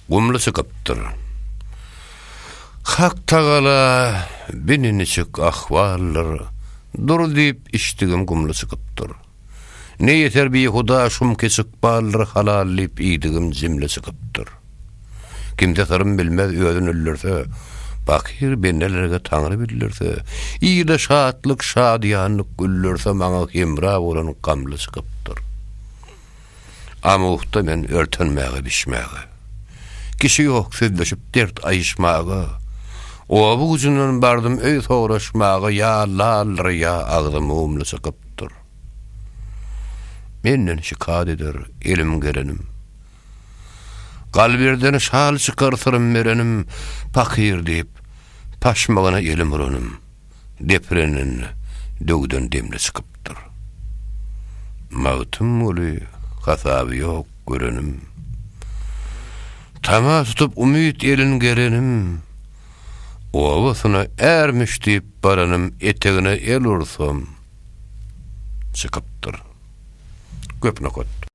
Gumly çıkypdyr. Hak tagala benini çık ahvallar. Dur diýip işdigim gumly çıkypdyr. Ne yeter bir Huda şum kesik ballar halallyp iýdigim jimle çıkypdyr. Kimde tarım bilmez öýdün öllürse, bakir bennelerge taňry bildirse, iýde şatlyk şadýanlyk güllürse maňa hemra bolan gamly çıkypdyr. Ama uhta men örtenmäge bişmäge. Kişi ýok sözleşip dert aýyşmaga. O bu güjünden bardım öý soraşmaga ya lalry ya agdym umly çıkypdyr. Menden şikayet eder elim gerenim. Galbirden şal çıkartırım merenim, pakir deyip, paşmagana elim uranım, deprenin dögden demle çıkıptır. Mağıtım olu, hasabı yok görenim. Tama tutup umit elin gerenim, ovasına ermiş deyip baranım, eteğine el ursam, çıkıptır. Köpne kot.